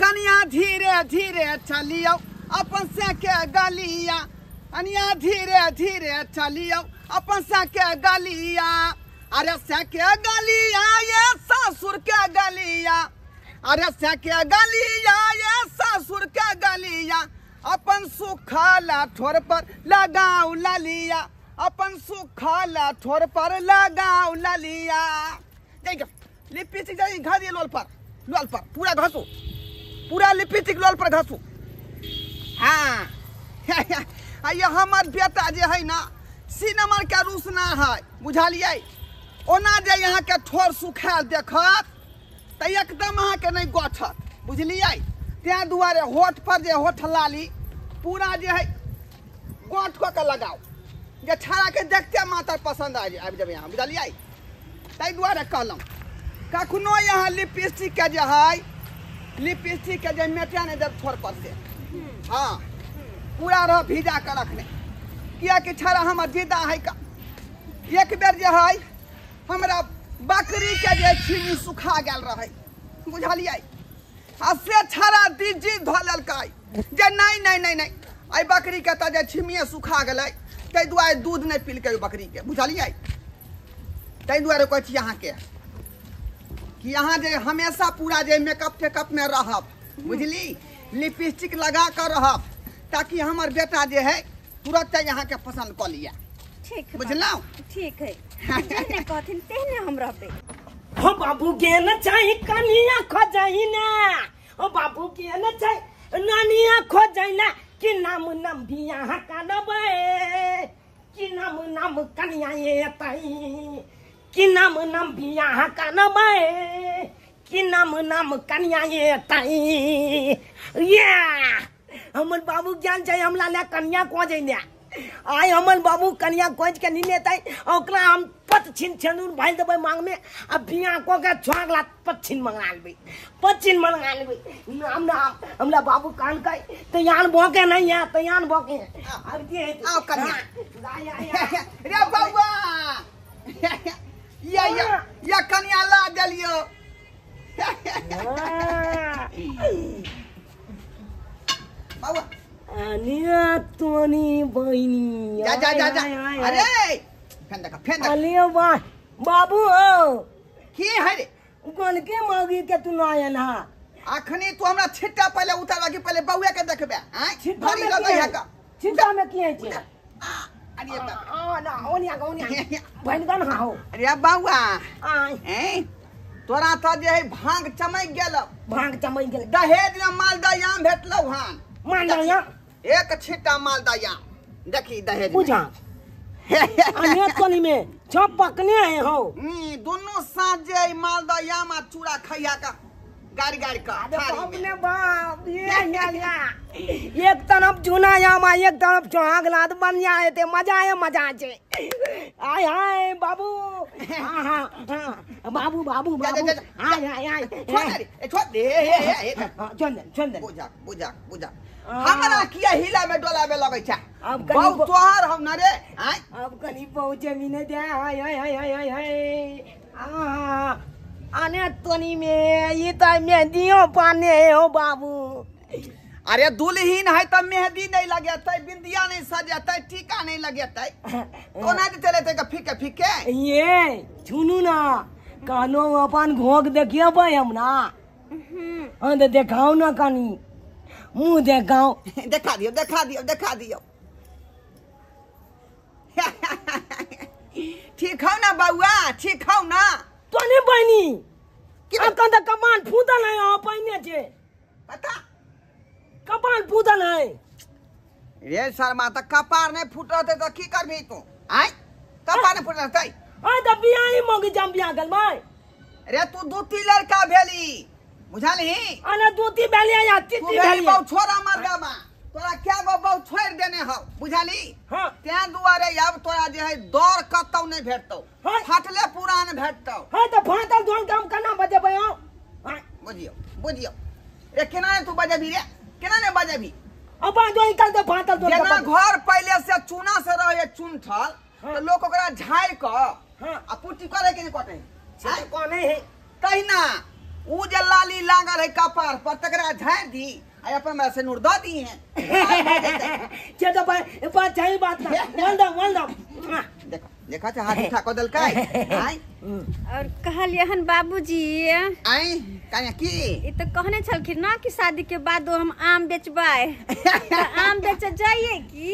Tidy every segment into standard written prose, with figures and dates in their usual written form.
कनिया धीरे धीरे चलियो अपन से के गलिया कनिया धीरे धीरे चलियो अपन से के गलिया अरे से के गलिया ये ससुर के गलिया अरे से के गलिया ये ससुर के गलिया अपन सुखाला ठोर पर लगाऊ ललिया अपन सुखाला ठोर पर लगाऊ ललिया देखो लिपस्टिक जाई घा दिए लोल पर पूरा घसू पूरा लिपस्टिक लोल पर घसू हाँ ये हमार बेटा जे है ना सिनेमा के रूस ना है बुझलिए ओना जे यहाँ के ठोर सुखाल देखत तो एकदम अहाँ के नहीं गठत बुझलिए त्या दुआरे होठ पर जे होठ लाली पूरा जे है गोठ को के लगाओ जे छाड़ा के देखते मातर पसंद आ जब यहाँ बुझलिए तै दुआरे कहलौं कखनो यहाँ लिपस्टिक के जे है लिपस्टिक के जे मेटा नहीं दे ठोर पर से हाँ पूरा रह भिजा के रखने किया कि छाड़ा हमर जिदा है का एक बेर जे है हमरा बकरी के जे छिमी सुखा गेल रहे बुझलिए आ से छाड़ा दीजी धो लेलकै जे नहीं नहीं नहीं नहीं आई बकरी के त जे छिमिए सुखा गेलै तै दुआरे दूध नहीं पीलकै बकरी के बुझलिए तै दुआरे कहै छी अहाँ के कि यहाँ जे हमेशा पूरा जे मेकअप टेकअप में रहब बुझली लिपस्टिक लगा कर रहब ताकि हमार बेटा जे है तुरंत यहाँ के पसंद कर लिया ठीक है बुझलौ ठीक है जेने कहथिन तेने हम रहबे हो बाबू के न चाहि कनिया खोजई ना ओ बाबू के न चाहि नानिया खोजई ना कि नाम नाम बियाह करबे कि नाम कनिया ये तई कि नाम बियाह करबे कि नाम कनिया ये तई या हमर बाबू ज्ञान चाहिए हमला ले कन्या खोजई ना आई हमर बाबू कन्या खोज के नहीं लेता ओकरा हम पत छिन छनुर भाई देबै मांग में अब बियाह को के छागला पछिन मंगा लेबै नाम हमला बाबू कान कई तैयार भोके नहीं है तैयार भोके अब के आओ कन्या रे बाबा या कन्या ला देलियो बाबा अनिया तोनी बहिनी जा अरे फेन देखा अलियो बाबू की है रे कोन के मौगी के तू ना आयल हा अखनी तू हमरा छिट्टा पहले उतारवा कि पहले बउआ के देखबे हैं छिट्टा में लगे है का छिट्टा में की है छे अरे ना ओनिया बहन गन हो अरे बउआ आई हैं तोरा त जे है भांग चमक गेल दहेज में मालदयाम भेटलौ हन मालदया एक छिट्टा मालदयाम देखी दहेज बुझा अनेक कोनी में छप पकने है हो दोनों साथ जे मालदयाम आ चूड़ा खैया का गाड़ी का अपने बाप ये एक तरफ चूना याम एक तरफ चौहाग लाद बन जाए थे मजा छे आय हाय बाबू हां बाबू आय छोड़ दे चंदन बुझा हमरा किया हिला में डोला में लगै छ अब बहुत तोहार हम न रे अब कनी पहुंचे मिने दे हाय आने तोनी में ये तो मेहंदियों पाने हो बाबू अरे दुल्हीन है तो मेहंदी नहीं लगेतै बिंदिया नहीं सजेतै टीका नहीं लगेतै कोना दे चलेतै का फीके ये सुनू ना कानो अपन घोग देखियो भाई हम ना हां तो देखाओ ना कानी मुंह देखाओ देखा दियो ठीक हो ना बउआ ठीक हो ना तोनी बहनी अकन त कमान फूदल है हो पहिने छे पता कपाल फूदल है रे शर्मा त कपार नहीं फूटते तो की करबी तू आय कपार नहीं फूटतै ओए त बियाही मोगी जम बिया गल भाई रे तू दूती लड़का भेली बुझाली अने दूती भेलिया या तीती भेली बहु छोरा मर गबा तोरा क्या बहु छोड़ देने हो बुझाली हां त्या दुआरे अब तोरा जे है दौर कतौ नहीं भेटतौ फाटले पुरान भेटतौ हां त फाटल धोन काम कना बजेबै हो बुझियो रे केना तू बजेबी रे केना ने बजेबी अब जो इकल त फाटल धोन जेना घर पहले से चूना से रहे चुनथल तो लोग ओकरा झाड़ क आ पुट्टी करे के कटे कोने है तहिना ऊ जे लाली लागल है कपार पर तकरा झाड़ दी आ अपन में से नूर द दी है के तो बात सही बात का बोल दो देखो देखा छ हाथ उठा को दल काय आई और कहलिए हन बाबूजी आई काया की ई तो कहने छलखिन ना कि शादी के बाद हम आम बेचबाय तो आम बेच जाइए की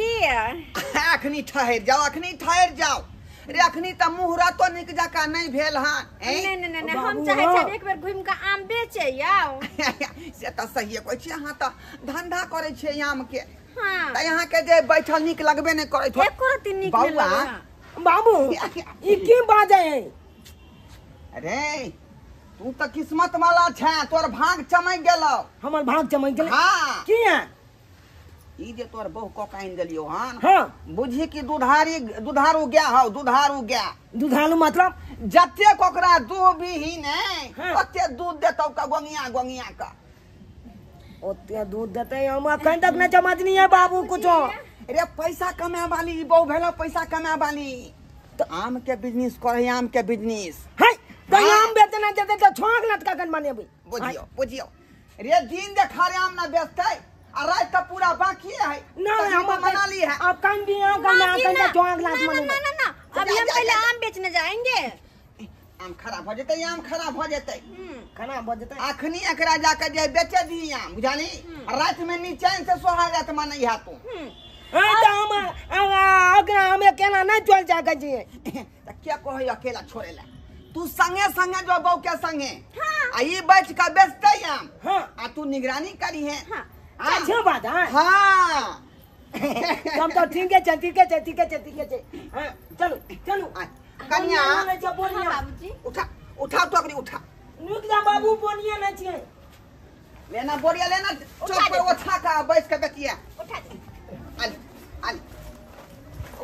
अखनी ठहर जाओ रे अखनी त मुहरा तो निक जका नहीं भेल हां नहीं हम चाहे छ एक बार घूम के आम बेचे आओ से त सही कोइ छी हां त धंधा करे छे आम के हां त यहां के जे बैठल निक लगबे नहीं करे थो एक करती निक लगे बाबू ई की बाजे है अरे तू त किस्मत वाला छ तोर भाग चमक गेलो हमर भाग चमक गेल हां की है ई जे तोर बहु कोकाइन देलियो हां हां बुझी कि दुधारू गया दुधालू मतलब जत्ते कोकरा दूध भी ने हाँ। ओते दूध देतौ का गोंगिया का ओते दूध देते हम अखन तक न समझ नहीं है बाबू कुछ रे पैसा कमाए वाली बहु भेलो पैसा कमाए वाली तो आम के बिजनेस करे आम के बिजनेस है तो हाँ। आम बेचना देते तो छोंक लटका कर माने भाई बुझियो रे दिन देखा रे आम ना बेचते आ रात का पूरा बाकी है ना हम मना ली है अब कान भी आओ कान का छोंक लट माने ना अभी हम पहले आम बेचने जाएंगे आम खराब हो जते खाना बजते अखनी एकरा जाके जे बेचे दी आम बुझाली रात में नीचैन से सोहागत माने हा तू हां तो हम अगला हमें केना नहीं चल जाके जी त क्या कहो अकेला छोड़े ला तू संगे जो बहू के संगे आ ई बैठ के बेचते आम हां आ तू निगरानी करी है अच्छा बात है हां हम तो ठीक है हां चलो कन्या बाबूजी उठा तो अकरी उठा रुक जा बाबू बोनिया ना छे लेना बोरिया लेना चौक पर उठा का बैठ के बेटिया उठा दे आल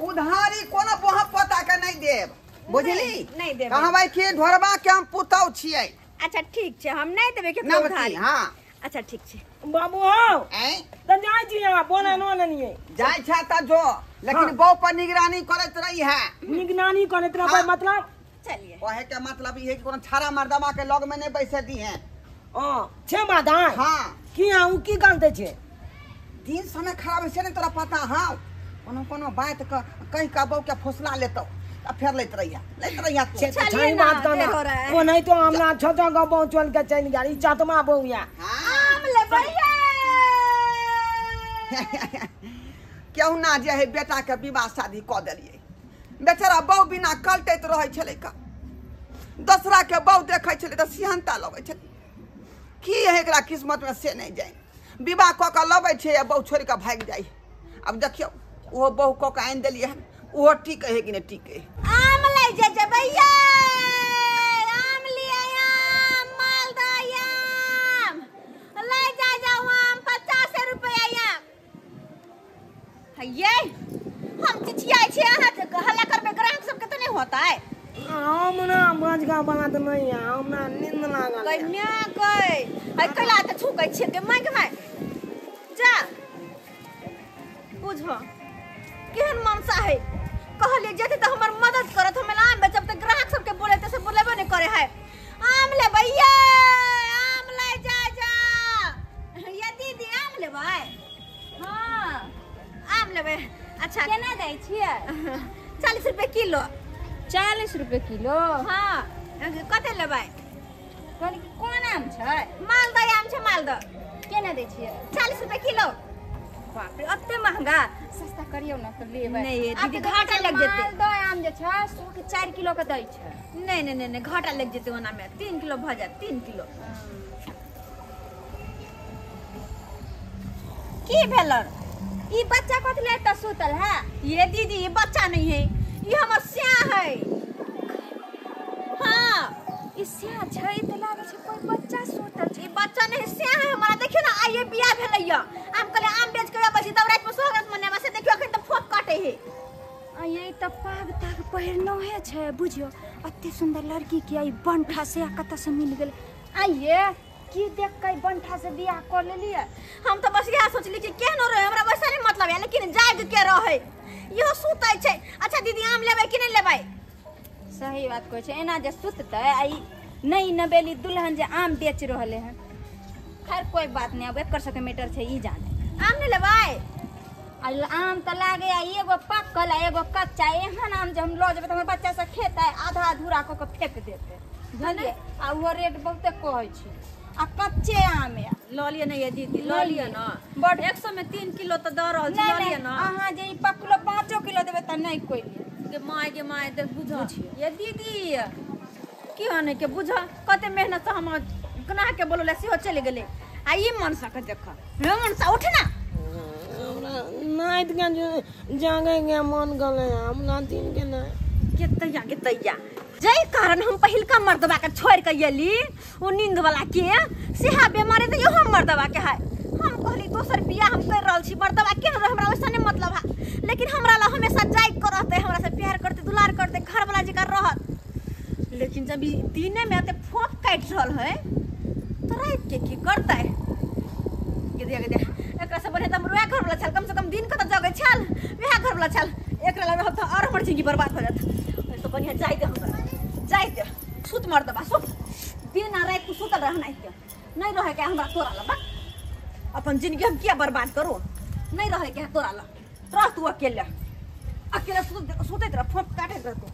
उधारी कोनो बहुत पता के नहीं देब बुझली नहीं देब कहबै कि ढोरबा के हम पुतौ छियै अच्छा ठीक छे हम नहीं देबे के ना उधारी हां अच्छा ठीक छे बाबू हो ए तो जाय छी यहां बोला नो नहीं है जाय छ त जो लेकिन बहु पर निगरानी करत रही है निगरानी करत रहबै मतलब चलिए ओहे के मतलब ई है कि कोनो छाड़ा मर्दमा के लग में नहीं बैसे दी है छे बात है हां की आऊ की गलते छे दिन समय खराब से नहीं तोरा पता हां कोनो बात का कहीं का बहु के फुसला लेतो आ फिर लेत रहिया तू छे बात करना वो नहीं तो हमरा छोटा गांव बहुत चल के चल गया ई चातमा बहुया आम ले भैया क्यों ना जे है बेटा के विवाह शादी क देलिए बेचारा बहु बिना कलटैत रहे छले का दसरा के बहु देखे छले त सिहनता लगे छले की है एकरा किस्मत में से नहीं जाए विवाह क के लबे छे या बहु छोड़ के भाग जाए अब देखियो वो बहु क के आइन देलिए वो ठीक है कि नहीं ठीक है आम ले जे भैया आम ले आम मालदा आम ले जाओ आम 50 रुपया आम हइये हम चिचिया छे अहाँ से हल्ला करबे ग्राहक सब के तो नहीं होता है हम ना बाज का बात नहीं है हमरा नींद लागल कन्या कई हई कला त छुकै छे के माय जा बुझो केहन मनसा है कहले जेते त हमर मदद करत हम आम बेचब त ग्राहक सब के बोले त से बोलेबे नहीं करे है आम ले भैया आम ले जा ये दीदी आम लेबै हां आम लेबै अच्छा केना दै छियै 40 रुपए किलो 40 रुपए किलो हां कते लेबै कोन आम छै मालदह आम छै मालदह केना दै छियै 40 रुपए किलो बाप रे अत्ते महंगा सस्ता करियो ना तो लेबै नहीं दीदी घाटा लग जेते मालदह आम जे छै 100 के 4 किलो के दै छै नहीं घाटा लग जेते ओना में 3 किलो भ जात 3 किलो की भेलर ई बच्चा कथि ले त सुतल है ये दीदी ये बच्चा नहीं है ये हमर स्या है हां ई स्या छै त लागे छै कोई बच्चा सुतल छै बच्चा नहीं स्या है हमारा देखियो ना आइए बियाह भेलैया आम कले आम बेच के बसी तब रात में सोहरत मने से देखियो अखन त फोक काटे है आइए त पाग ताग पहिरनो है छै बुझियो अत्ते सुंदर लड़की के आई बंठा से कत से मिल गेल आइए की देख के बंठा से बियाह कर लेलिए हम तो बस यह सोचली कि केहनो रहे हमरा वैसा नहीं मतलब है लेकिन जाग के रहे यो सुतै छै अच्छा दीदी आम लेबै कि नहीं लेबै सही बात कहै छै एना जे सुततै आई नहीं नबेली दुल्हन जे आम बेच रहले हैं। खैर कोई बात नहीं, अब एक कर सके मीटर छे ई जाने। आम नहीं लेवाई आम तो लागे एगो पकल एगो कच्चा। एहन आम जो हम लो जब हमर बच्चा सब खेता है आधा अधूरा क के फेंक देते बुझलिए। आ वो रेट बहुते कहै छी आ कच्चे आम है। लो लिए ना ये दीदी, लो लिए ना बड़ 100 में 3 किलो तो दे रहल छी, लो लिए ना। अहाँ जे पकलो 5 किलो देबे त नहीं कोई लिए के माय देख बुझ ये दीदी की होने के बुझ कते मेहनत से हम गना के बोलले से हो चले गेले। आ ई मनसा के देख हे मनसा उठ ना नाइट के जागे के मन गले हमरा दिन के ना के तैया जई कारण हम पहिलका मर्दबा के छोड़ के गेली ओ नींद वाला के सेहा बीमारी त यो हम मर्दबा के है। हम कहली दोसर बियाह हम कर रहल छी मर्दबा के न हमरा वैसा नहीं मतलब है। लेकिन हमरा ला हमेशा जाई करते हमरा से प्यार करते दुलार करते घर वाला जी का रहत। लेकिन जब दिने में ते फोक काट रहल है तो रात के की करता है के दे एकरा से बढ़िया त रुआ घर वाला चल कम से कम दिन का त जगे चल वह घर वाला चल एकरा ला रहत और हमर जिंदगी बर्बाद हो जात। तो बढ़िया जाई दे हमरा जाई दे सुत मर्दबा सुत दिन आ रात तू सुतल रहना है नहीं रहे के हमरा तोरा ला अपन जिंदगी हम क्या बर्बाद करो नहीं रहे के तोरा ला रह तू अकेले अकेले सुते तेरा फोप काटे कर तू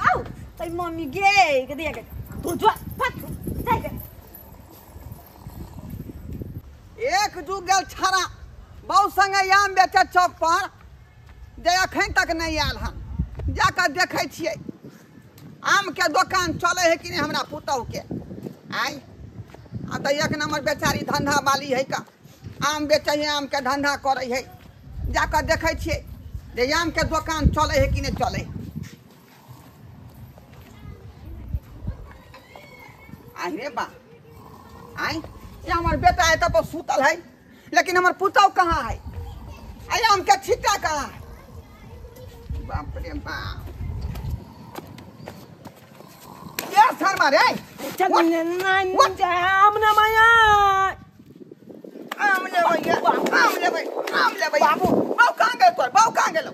आओ तेरी मम्मी गे के दिया के तू जो फट जाई दे एक जुगल छाड़ा बहु संगे आम बेचे चौक पर जे अखन तक नहीं आयल हन जाकर देखे छियै आम के दुकान चले है कि नहीं हमरा पुतहु के आई आ तो एक नंबर बेचारी धंधा वाली है का आम बेचे है आम के धंधा करे है जाकर देखे छियै जे आम के दुकान चले है कि नहीं चले। आई रे बा आई ये हमार बेटा है तब सुतल है लेकिन हमार पुतहु कहाँ है आई आम के छिट्टा कहाँ है। बाप रे बाप ये शर्मा रे चल आम ना माया आम ले भाई बाबू बाबू कहाँ गए तोर बाबू कहाँ गेलो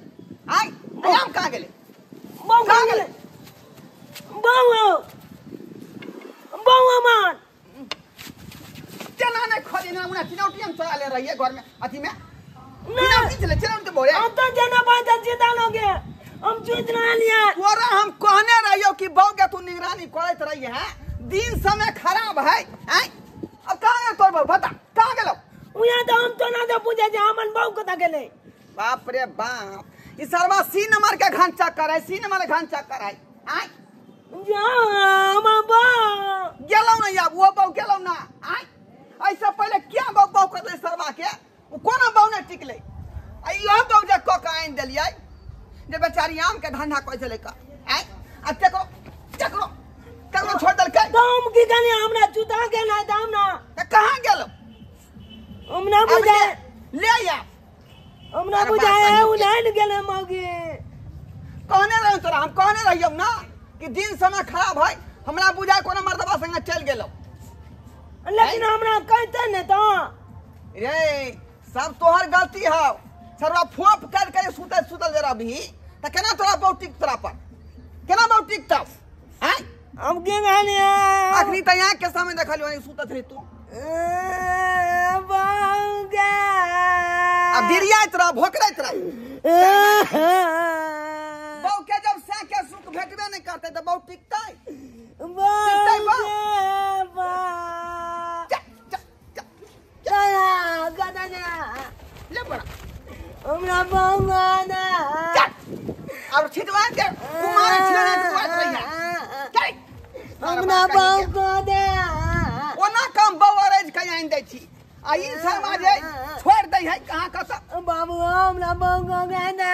आई आम कहाँ गेले बाऊ कहाँ गेले बाऊ मान चना नहीं खोली ना उन्हें चिनौटी हम चला ले रही है घर में अथी में चिनौटी चले चिनौटी बोले हम तो जना बात जीता लोगे हम जीत ना लिया तोरा हम कहने रहियो कि बहू के तू निगरानी करत रही है दिन समय खराब है हैं अब कहाँ गए तोर बहू बता कहाँ गेलो उया तो हम तो ना तो पूछे जे हमन बाऊ कता गेले। बाप रे बाप इस सरवा सी नंबर के घन चक्कर है सी नंबर घन चक्कर है हैं जा बाबा गेलो ना या वो बहू गेलो ना हैं ऐसा पहले क्या बहू बहू कर सरवा के वो कोना बहू ने टिकले यो बहू जे कोकाइन देलिए जे बेचारी आम के धंधा कैसे लेकर हैं अब तको छोड़ दल के तुम की जाने हमरा चुता के ना दाम ना त कहां गेलो हमरा बुझाए ले या हमरा बुझाए उलाइन गेले मौगी कहने रहो तोरा हम कहने रहियो ना कि दिन समय खराब है हमरा बुझाए कोनो मर्दबा संगे चल गेलो लेकिन हमरा कहते ने तो रे सब तोहर गलती है सरवा फोप कर के सुतल जरा भी त केना तोरा बौटिक तोरा पर केना बौटिक त हैं हम के गाने आखरी त यहां के सामने देखलियो नहीं सुतत रही तू बाऊगा अब गिरियात रह भोकरत रह बौ के जब से के सुख भेटबे नहीं करते त बौ टिकतै बाऊगा चला गाना ले बड़ा हमरा बाऊगा ना अब छिटवा के कुमार छिटवा के बात रही है हमरा बाऊगा दे ओना काम बौ अरेज के आइन दै छी आ ई समाज छोड़ दै है कहां कसा बाबू हमरा बाऊगा ना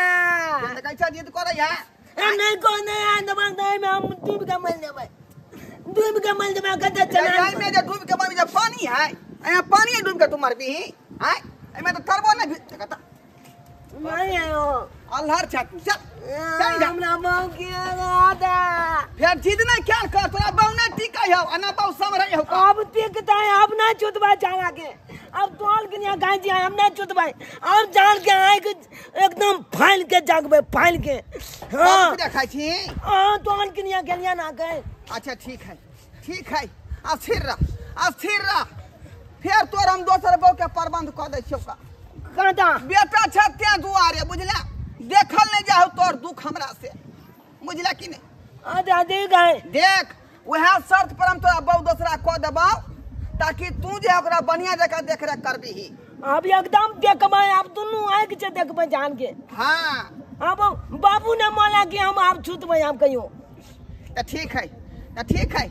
कैसा जिद करे है नहीं को नहीं आ दबा दे में हम डूब के मर जाबे कते चला जाई में जे डूब के मर जे पानी है यहाँ पानी डूब के तुम मर भी हैं एमे तो तरबो नहीं कता नहीं आयो अल्हर छत चल हमरा बाऊ के आदा फिर जिद नहीं क्या कर तोरा बाऊ नहीं टिकै हो अना बाऊ समरे हो अब टिकता है अब ना चुतबा चाला के अब तोल के यहाँ गाय दिया हम ना चुतबा अब जान के आए के एकदम फाइल के जागबे फाइल के हां खाई छी हां तोल के यहाँ गेलिया ना गए अच्छा ठीक है ठीक है अस्थिर रह फिर तोर हम दोसर बहू के प्रबंध कर दे छियो का कहता बेटा छते दुआरे बुझला देखल नहीं जाओ तोर दुख हमरा से बुझला कि नहीं अच्छा ठीक है देख वह शर्त पर हम तोरा बहू दोसरा कह देबौ ताकि तू जे ओकरा बढ़िया जगह देख रेख करबी अब एकदम देखबै आप दोनों आँख से देखबै जान के हाँ अब बाबू ने माला कि हम आप छूटबै आप कहियो तो ठीक है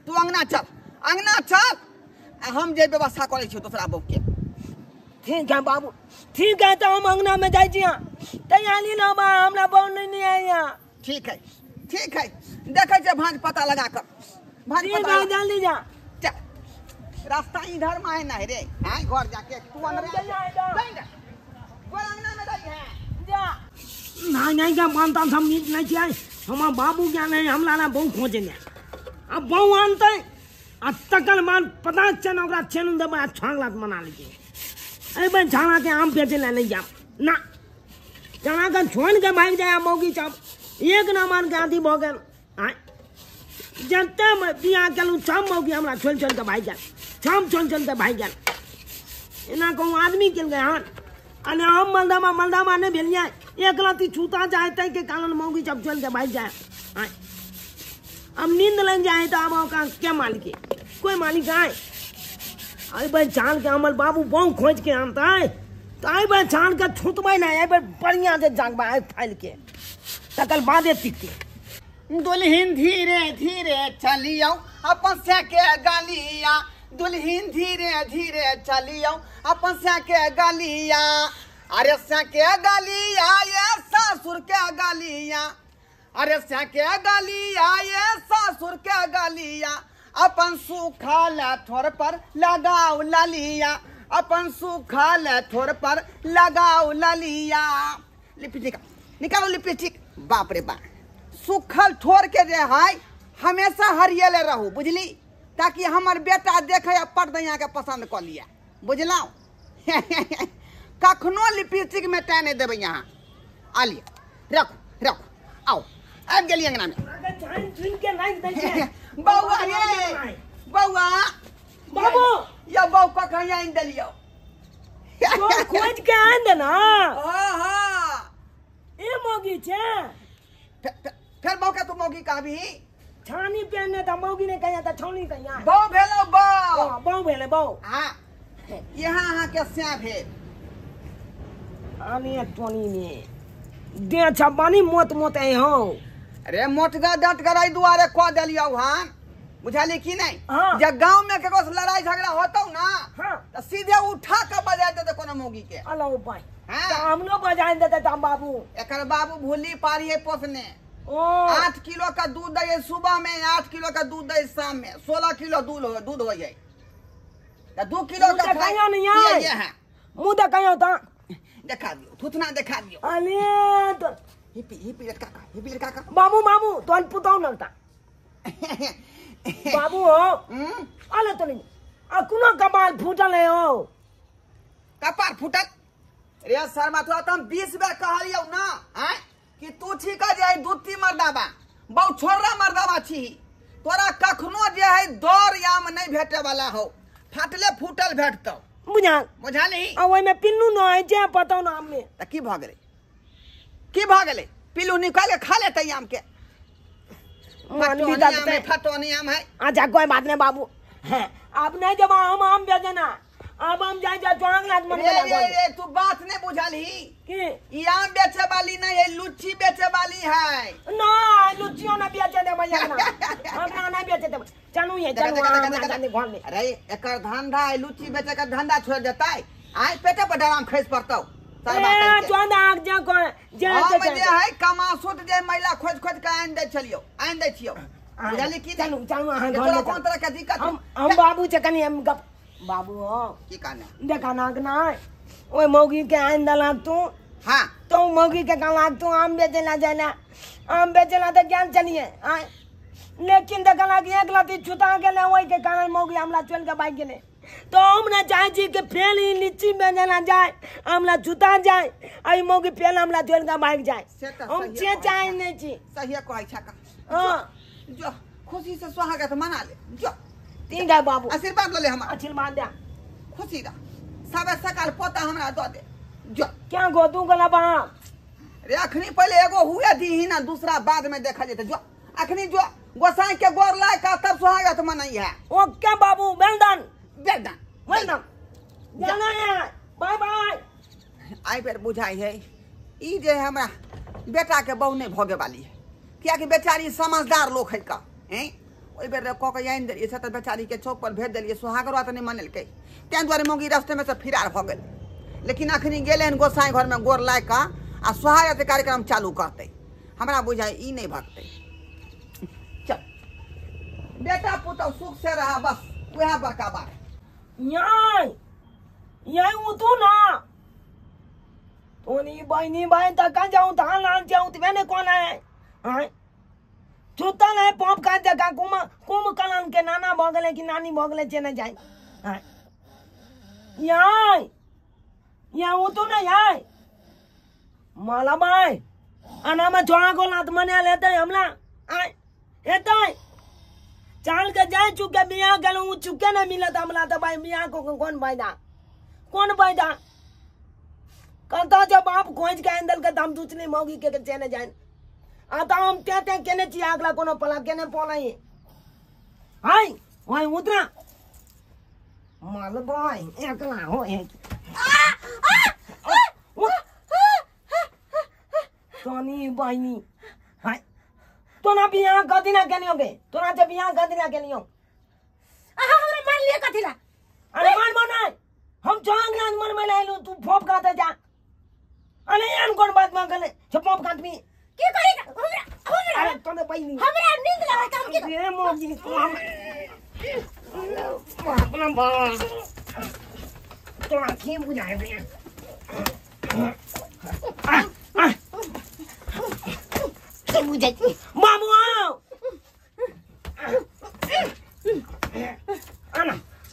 तू अंगना चल हम जे व्यवस्था करे छियो दूसरा बहू के ठीक है बाबू ठीक है तो हम अंगना में जाय छी तैयारी ना बा हमरा बहू नहीं है यहाँ ठीक है देखे छे भांज पता लगा कर भांज पता लगा जल्दी जा रास्ता इधर में है नहीं रे हां घर जाके तू अंदर अंगना में जा नहीं क्या मानता हम नीच नहीं किया हमारा बाबू क्या नहीं हमला ना बहु खोजेंगे अब बहु आनते तकल मान पता चना ओकरा चेन दे बड़ा छांगलात मना लीजिए ए बन छांगा के आम बेचे ले नहीं जा ना चना का छोड़ के भाग जाए मौगी चप एक ना मान के आधी भोगन हां जनता में बिया केलु छम मौगी हमरा छोड़ के भाग जा छम छोड़ के भाग जा इना को आदमी के गए हां अने हम मलदामा ने भेलिया एक लाती छूता जाए तय के कारण मौगी चप छोड़ के भाग जाए हां अब नींद लग जाए तो अब का क्या मालिक कोई मालिक आए अरे भाई छान के हमर बाबू बहु खोज के आनता है तो आई भाई छान के छूटबै ना आई भाई बढ़िया से जागबा आई फाइल के तकल बादे टिकते दुल्हन धीरे चलियो अपन से के गालिया दुल्हन धीरे चलियो अपन से के गालिया अरे से के गालिया ये ससुर के गालिया अरे से के गालिया ये ससुर के गालिया अपन सुखल थोर पर लगाओ लालिया अपन सुखल थोर पर लगाओ लालिया लिपस्टिक निकालो लिपस्टिक बाप रे बाप सुखल ठोर के जे है हमेशा हरियले रहू बुझली ताकि हमर बेटा देखे आ पर्दैया के पसंद कर लिया बुझलौ कखनो लिपस्टिक में टा नहीं देबै यहाँ आ लिया रखो आओ आबि गेली अंगना में बौआ रे बौआ बाबू या बौ कखन आनि देलियो खोज के आन देना हां ए मौगी छे फिर बौ के तू मौगी कहबी छानी पहने त मौगी ने कहिया त छौनी कहिया बौ भेलो बौ बौ भेले बौ हां यहाँ के स्या भेल आनी टोनी में दे छबानी मोत है हो अरे मोटगा डट कराई दुआरे क देलियो हां बुझाली कि नहीं जे गांव में केकरो से लड़ाई झगड़ा होतौ ना त सीधे उठा के बजा देते कोनो मौगी के अलो भाई त हमनो बजा देते त बाबू एकर बाबू भूली पारिए पोसने ओ 8 किलो का दूध दे सुबह में 8 किलो का दूध दे शाम में 16 किलो दूध हो जाए त 2 किलो का कहियो नहीं है मुंह दे कहियो त देखा दियो थुथना देखा दियो अले तो हिपी लड़का बाबू तोन पुताऊ लगता बाबू हो अले तो नहीं अकुनो कपाल फूटल है हो कपाल फूटल रे शर्मा तो हम 20 बार कहलियो ना हैं कि तू ठीक है दूती मर्दाबा बहु छोरा मर्दाबा छी तोरा कखनो जे है दौर याम नहीं भेटे वाला हो फाटले फूटल भेटतो बुझा नहीं आ ओय में पिन्नू न है जे पतो नाम में त की भ गेलै पिल्लू निकाल के खा लेते आम के फटोनी आम है अच्छा कोई बात नहीं बाबू अब नहीं जब हम आम बेचे ना अब हम जाए जा चोंगलात मन रे तू बात नहीं बुझाली कि ई आम बेचे वाली नहीं है लुच्ची बेचे वाली है ना लुच्चियों ना बेचे दे भैया ना हम ना नहीं बेचे दे चलू ये चलू अरे एकर धंधा है लुच्ची बेचे का धंधा छोड़ देता है आइ पेटे पर डराम खैस पड़तौ है कमासुत जे महिला खोज के आन दे छियो बुझाली की चलू तोरा कोन तरह के दिक्कत हम बाबू से कनी हम बाबू हो की कहना देखा ना कि ना ओए मौगी के आन दला तू हां तो मौगी के कहला तू आम बेचला जाना आम बेचला तो ज्ञान चलिए लेकिन देखला कि एक लाती छुटा गेले ओई के कारण मौगी हमला चल के भाग गेले तो हम ना चाहे छी कि फेल ही लीची बेचला जाए हमला छुटा जाए आई मौगी फेल हमला चल के भाग जाए हम से चाहे नहीं छी सही कहै छ का हां जो खुशी से स्वागत मना ले जो ठीक है बाबू आशीर्वाद ले हमारा आशीर्वाद दे खुशी दा सबे सकाल पोता हमरा दो दे जो क्या गोदू गला बाप रे अखनी पहले एगो हुए दी ही ना दूसरा बाद में देखा जेते जो अखनी जो गोसाई के गोर लाए का तब स्वागत मनाई है ओके बाबू वेलडन बेटा वेलडन जाना है बाय बाय आई पर बुझाई है ई जे हमरा बेटा के बहू नहीं भोगे वाली है क्या कि बेचारी समझदार लोग है का हैं ओई बेर को के आइन देलिए त बेचारी के चौक पर भेज देलिए सुहागरवा त नहीं मनलकै तै द्वारे मोगी रास्ते में से फिरार भ गेल लेकिन अखनी गेले हन गोसाई घर में गोर लाए का आ स्वागत कार्यक्रम चालू करते हमरा बुझाई ई नहीं भगते चल बेटा पुतौ सुख से रहा बस वह बड़का बात यही उतू ना तोनी बहनी बहन तक जाऊं धान लान जाऊं मैंने कौन है छूतल है पॉप का जगह कुम कलन के नाना भगले की नानी भगले चेने जाए यहाँ उतू ना यहाँ माला बाय अना में छोड़ा को लात मने लेते हमला एतो चाल के जाए चुके मियाँ गलू चुके ना मिला था हमला तो भाई मियाँ को कौन फायदा कहता जब बाप खोज के अंदर के दम दूसरी मोगी के चेने जाए आता हम कहते हैं केने ची आगला कोनो पला केने पोला ये हाय हाय उतरा माल बाय एकला हो एक सोनी बहनी हाय तो ना भी यहाँ गदी ना केनी होगे तो ना जब यहाँ गदी ना केनी हो हमरा मान लिया कथिला अरे मान बनाए हम चांग ना मन में ले लो तू फोप खाते जा अरे यान कौन बात मांग ले जब फोप खात भी की करेगा हमरा अरे तोने बहनी हमरा नींद लगा काम की ये मोगी तो हम अपना बाल तो आँखें बुझाए भी मामू आओ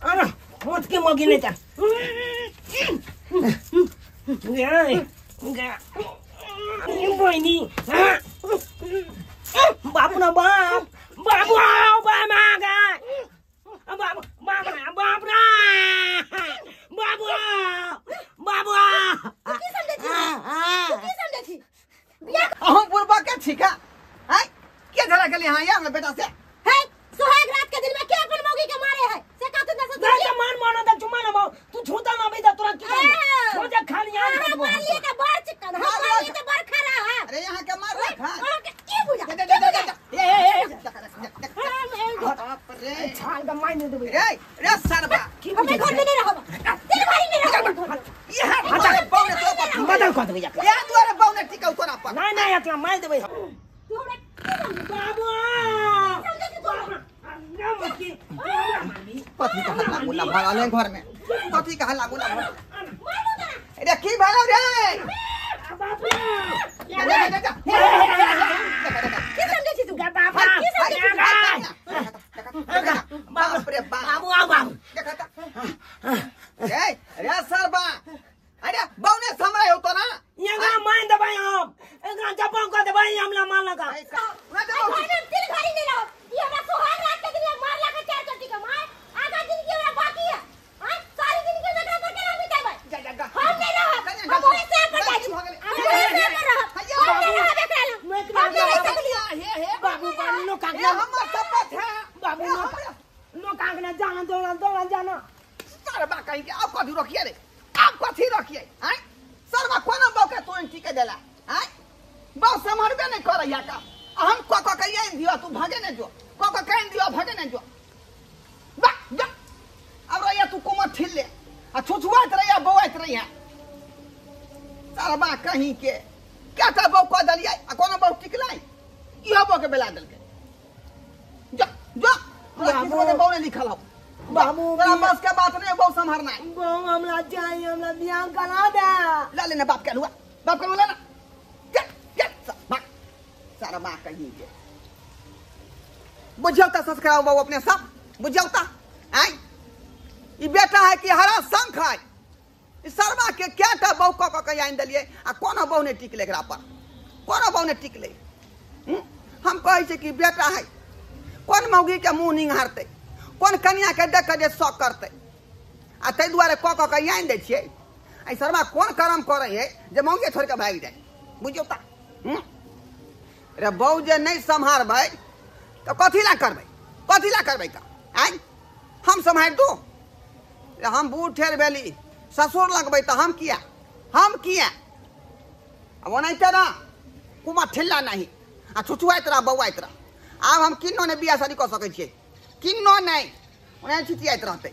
आना मोट के मोगी ने जा बहनी बाबू ना बाबू आओ बाबा अहम बुरबा के छिका है के धरा के लिए हां या हमरा बेटा से है सुहाग रात के दिन में क्या अपन मोगी के मारे है से का तू न से नहीं मान मानो दा चुमा ना तू छूता ना भी दा तुरा की हो जा खाली यार मान लिए के बाहर चिकन है मान लिए के बाहर खरा है अरे यहां के मार रखा की बुझा बाप रे छाल का मायने दे रे सरबा हमें घर में नहीं रहो तेरे भाई नहीं रहो ये हटा बावने तो बदल कर दे या द्वारे बावने टिकाउ तोरा पर नहीं अतला मार देबे तू हमरा बाबू कथी का हल्ला गुल्ला भरा ले घर में कथी का हल्ला गुल्ला भरा अरे की भरा रे बाबू की समझे छी तू बाबा बाप रे बाप बाबू आओ बाबू अरे सरबा अरे बावने समराय होतो ना यंगा माइन दबाई हम एकरा जपन कर दबाई हमला मार लगा तेरे भाई नहीं रहो ये हमरा सुहाग रात के दिन में मार लगा चार चट्टी का मार आधा दिन की हमरा बाकी है हां सारी दिन के जगह पर केना बिताई भाई हम नहीं रहो हम वही से पर जाई बाबू बाबू नो कागना ये हमर शपथ है बाबू नो कागना जाना दौड़ा जाना सरबा कहीं के आप कथी रखिए रे आप कथी रखिए हैं सरबा कोना बौके तो टिके देला हैं बौ समरबे नहीं करैया का हम को कहिए दियो तू भागे न जो को कह दियो भागे न जो बा जा अब रैया तू कुमत ठिल ले आ छुछुआत रैया बौआत रैया सरबा कहीं के क्या था बौ को दलिया आ कोनो बौ टिकलाई इहो बौ के बेला देलके जा जा किसने बौ ने लिखल हो बाबू तेरा बस के बात नहीं बौ संभालना है बहू हमला चाहिए हमला बियाह करा दे ला लेना बाप के लुआ बाप के लेना सारा बात कहीं के बुझौता ससुराल बाबू अपने सब बुझौता आई ई बेटा है कि हरा शंख है ई सरबा के क्याटा बहु क के आइन दलिए आ कोनो बहु ने टिकले एकरा पर कोनो बहु ने टिकले हम कहै छै कि बेटा है कौन मौगी के मुंह निंघारते, कौन कन्या के देख के शौक करते, आ ताहि दुआरे क के आनि दै छियै। आई शर्मा कौन कर्म करे है जे मौगे छोड़ के भाग जाए, बुझियो ता। रे बहू जे नहीं संभारबै तो कथी ला करबै का आई हम संभाल दू। हम बूढ़ ठेर भेली, ससुर लगबै तो हम किया अब ओनाहिते ना कुमा ठिल्ला नहीं आ छुछुआइत रह बौआइत रह। आब हम किन्नो ने बियाह शादी कऽ सकै छियै, किन्नो नहीं, ओनाहिते छिटियाइत रहतै।